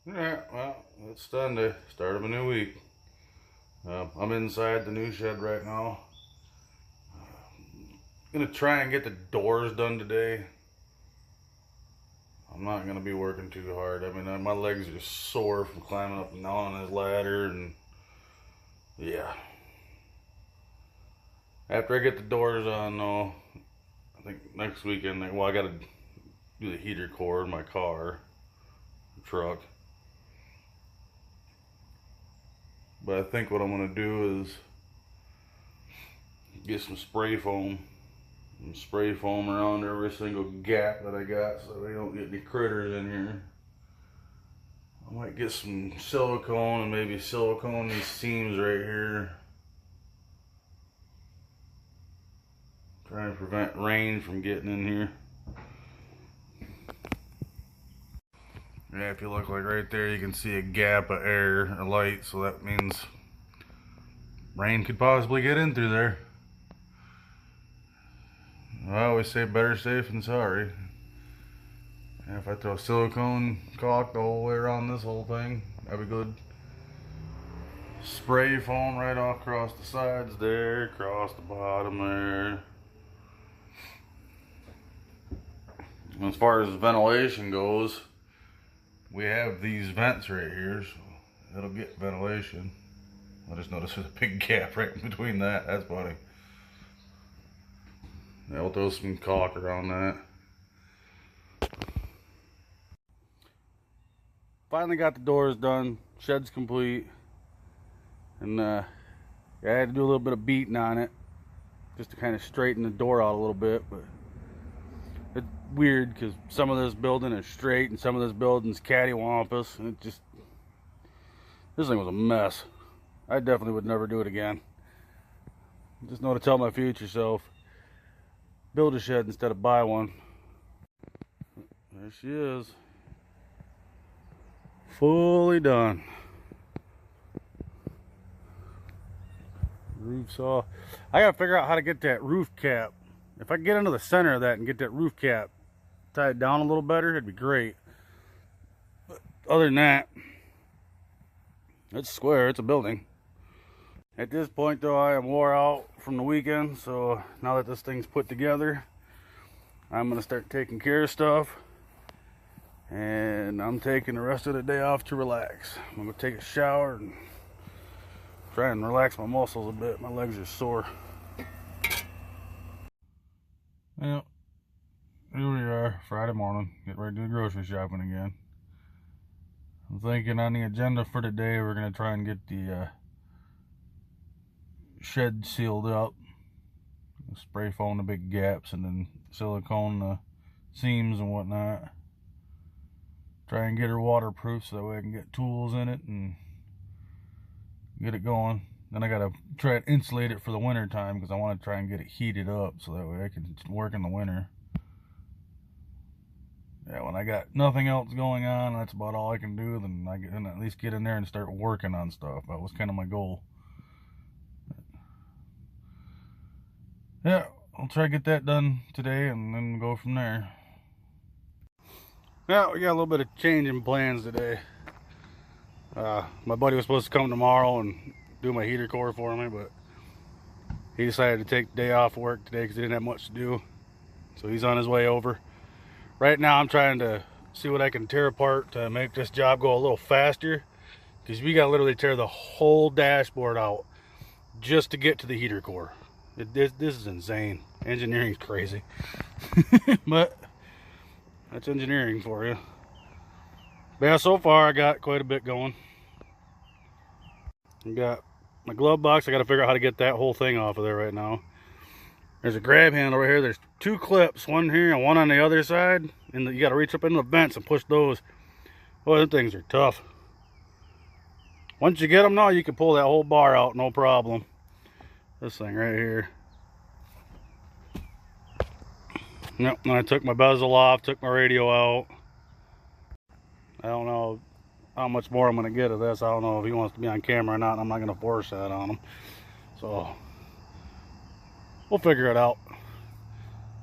Yeah, well, it's Sunday, start of a new week. I'm inside the new shed right now. Gonna try and get the doors done today. I'm not gonna be working too hard. I mean, my legs are sore from climbing up and down on this ladder, and yeah. After I get the doors on, though, I think next weekend, well, I gotta do the heater core in my car, truck. But I think what I'm gonna do is get some spray foam and spray foam around every single gap that I got so they don't get any critters in here. I might get some silicone and maybe silicone these seams right here. Trying to prevent rain from getting in here. Yeah, if you look like right there, you can see a gap of air, a light, so that means rain could possibly get in through there. I always say better safe than sorry. And if I throw silicone caulk the whole way around this whole thing, that'd be good. Spray foam right all across the sides there, across the bottom there. As far as ventilation goes, we have these vents right here, so it'll get ventilation. I just noticed there's a big gap right in between that. That's funny. Yeah, we'll throw some caulk around that. Finally got the doors done. Shed's complete. And I had to do a little bit of beating on it just to kind of straighten the door out a little bit. But it's weird because some of this building is straight and some of this building's cattywampus. And this thing was a mess. I definitely would never do it again. Just know to tell my future self, build a shed instead of buy one. There she is. Fully done. Roof's off. I gotta figure out how to get that roof cap. If I can get into the center of that and get that roof cap tied down a little better, it'd be great. But other than that, it's square, it's a building. At this point though, I am wore out from the weekend, so now that this thing's put together, I'm gonna start taking care of stuff. And I'm taking the rest of the day off to relax. I'm gonna take a shower and try and relax my muscles a bit. My legs are sore. Well, here we are, Friday morning, getting ready to do grocery shopping again. I'm thinking on the agenda for today, we're gonna try and get the shed sealed up. Spray foam the big gaps and then silicone the seams and whatnot. Try and get her waterproof so that way I can get tools in it and get it going. Then I gotta try to insulate it for the winter time because I want to try and get it heated up so that way I can work in the winter. Yeah, when I got nothing else going on, that's about all I can do. Then I can at least get in there and start working on stuff. That was kind of my goal. Yeah, I'll try to get that done today and then go from there. Yeah, we got a little bit of change in plans today. My buddy was supposed to come tomorrow and do my heater core for me, but he decided to take the day off work today because he didn't have much to do. So he's on his way over. Right now I'm trying to see what I can tear apart to make this job go a little faster, because we gotta literally tear the whole dashboard out just to get to the heater core. This is insane. Engineering's crazy. But that's engineering for you. But yeah, so far I got quite a bit going. I got my glove box. I got to figure out how to get that whole thing off of there right now. There's a grab handle right here. There's two clips, one here and one on the other side. And you got to reach up into the vents and push those. Boy, those things are tough. Once you get them now, you can pull that whole bar out, no problem. This thing right here. Yep, and I took my bezel off, took my radio out. I don't know how much more I'm going to get of this. I don't know if he wants to be on camera or not, and I'm not going to force that on him. So, we'll figure it out.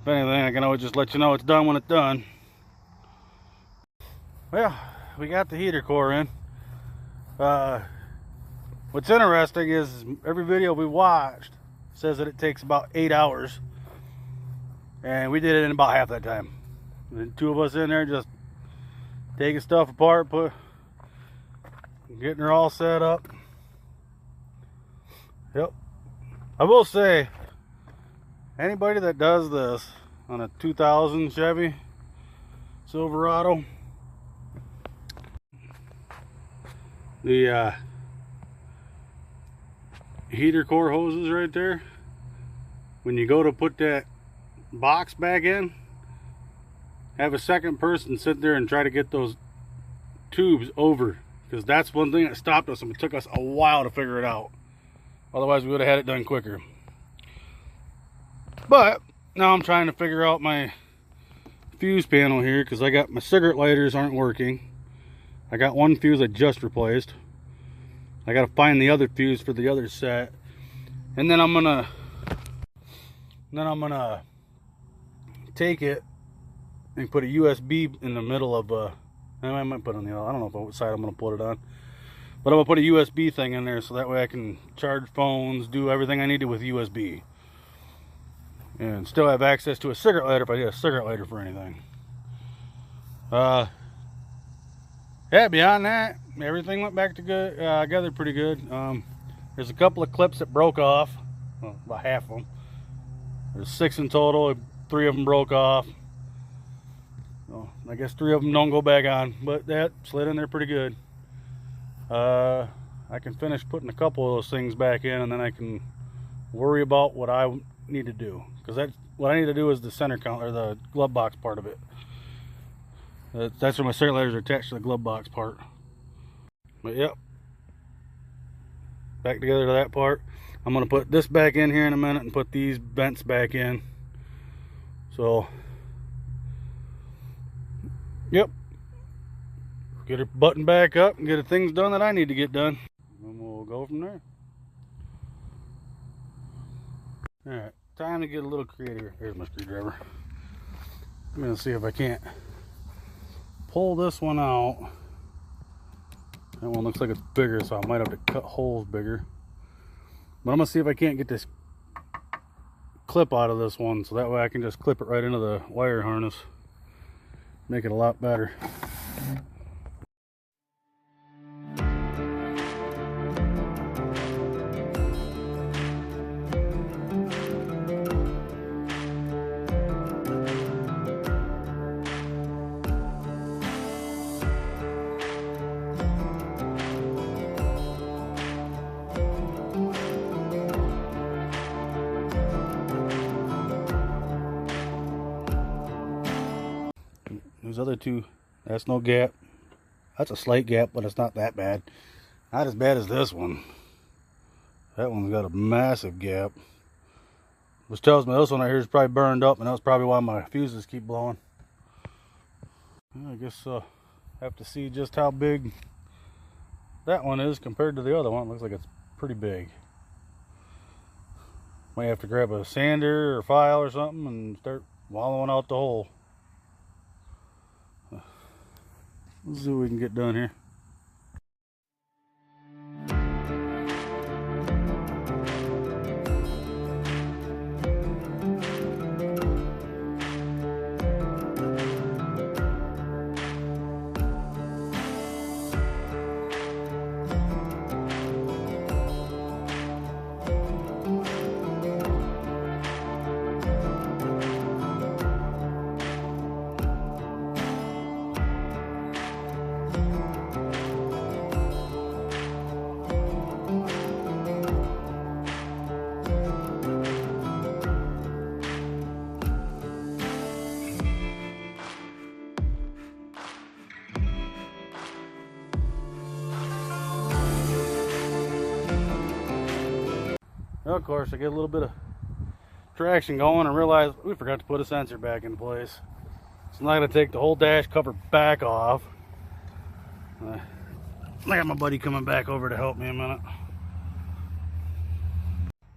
If anything, I can always just let you know it's done when it's done. Well, we got the heater core in. What's interesting is every video we watched says that it takes about 8 hours, and we did it in about half that time. And 2 of us in there just taking stuff apart, getting her all set up. Yep. I will say, anybody that does this on a 2000 Chevy Silverado, the heater core hoses right there, when you go to put that box back in, have a second person sit there and try to get those tubes over, because that's one thing that stopped us, and it took us a while to figure it out. Otherwise we would have had it done quicker. But now I'm trying to figure out my fuse panel here, because I got my cigarette lighters aren't working. I got one fuse I just replaced. I got to find the other fuse for the other set, and then I'm gonna take it and put a USB in the middle of I might put it on the other. I don't know what side I'm gonna put it on, but I'm gonna put a USB thing in there so that way I can charge phones, do everything I need to with USB, and still have access to a cigarette lighter if I need a cigarette lighter for anything. Yeah, beyond that, everything went back to good, together pretty good. There's a couple of clips that broke off, well, about half of them. There's 6 in total, 3 of them broke off. So I guess 3 of them don't go back on, but that slid in there pretty good. I can finish putting a couple of those things back in, and then I can worry about what I need to do, because what I need to do is the center count, or the glove box part of it. That's where my cigarette lighters are attached to the glove box part. But yep, back together to that part. I'm going to put this back in here in a minute and put these vents back in. So, yep, get her buttoned back up and get the things done that I need to get done, and we'll go from there. Alright, time to get a little creative. Here's my screwdriver. I'm going to see if I can't pull this one out. That one looks like it's bigger, so I might have to cut holes bigger. But I'm gonna see if I can't get this clip out of this one, so that way I can just clip it right into the wire harness. Make it a lot better. Those other two, that's no gap. That's a slight gap, but it's not that bad. Not as bad as this one. That one's got a massive gap, which tells me this one right here is probably burned up, and that's probably why my fuses keep blowing. I guess I'll have to see just how big that one is compared to the other one. It looks like it's pretty big. Might have to grab a sander or file or something and start wallowing out the hole. Let's see what we can get done here. Well, of course, I get a little bit of traction going and realize we forgot to put a sensor back in place. So I'm not going to take the whole dash cover back off. I got my buddy coming back over to help me a minute.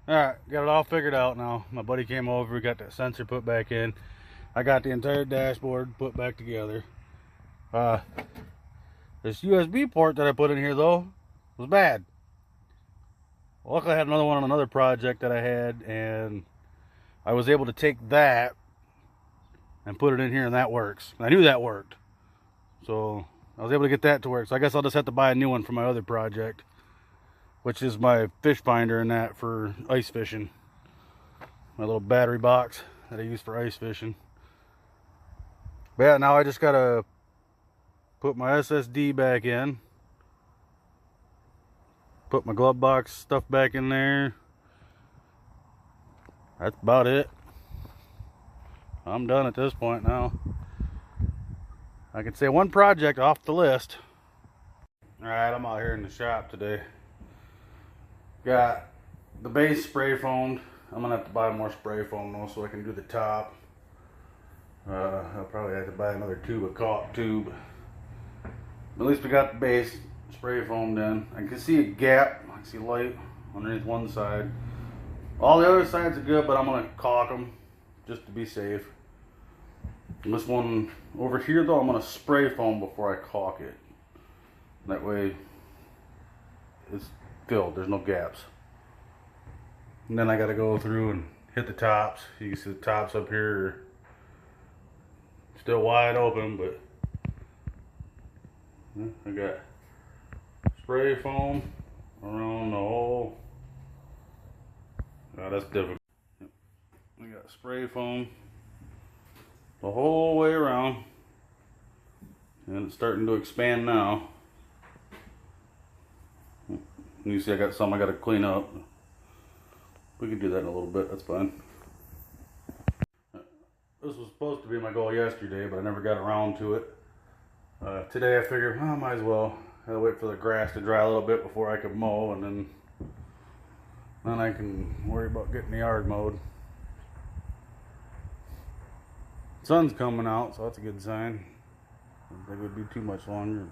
Alright, got it all figured out now. My buddy came over, we got that sensor put back in. I got the entire dashboard put back together. This USB port that I put in here though was bad. Luckily I had another one on another project that I had, and I was able to take that and put it in here, and that works. I knew that worked. So I was able to get that to work. So I guess I'll just have to buy a new one for my other project, which is my fish finder and that for ice fishing. My little battery box that I use for ice fishing. But yeah, now I just gotta put my SSD back in. Put my glove box stuff back in there. That's about it. I'm done at this point now. I can say one project off the list. Alright, I'm out here in the shop today. Got the base spray foamed. I'm gonna have to buy more spray foam though so I can do the top. I'll probably have to buy another tube of caulk tube. But at least we got the base spray foamed in. I can see a gap. I can see light underneath one side. All the other sides are good, but I'm gonna caulk them just to be safe. And this one over here though, I'm gonna spray foam before I caulk it. That way it's filled, there's no gaps. And then I gotta go through and hit the tops. You can see the tops up here are still wide open, but I got spray foam around the whole. Oh, that's difficult. I got spray foam the whole way around, and it's starting to expand now. You see I got some I got to clean up. We can do that in a little bit, that's fine. This was supposed to be my goal yesterday, but I never got around to it. Today I figured, I might as well. I'll wait for the grass to dry a little bit before I can mow, and then I can worry about getting the yard mowed. Sun's coming out, so that's a good sign. I don't think it would be too much longer.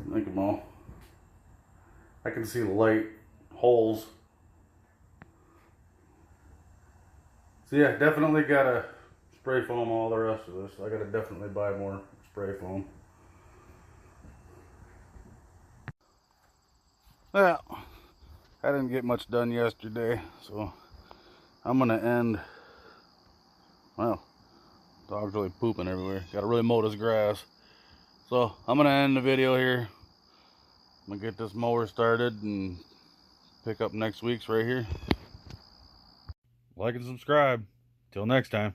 Look at them all. I can see the light holes. So yeah, definitely gotta spray foam all the rest of this. I gotta definitely buy more spray foam. Well, I didn't get much done yesterday, so I'm gonna end. Well, dog's really pooping everywhere. Gotta really mow this grass. So I'm gonna end the video here. I'm gonna get this mower started and pick up next week's right here. Like and subscribe. Till next time.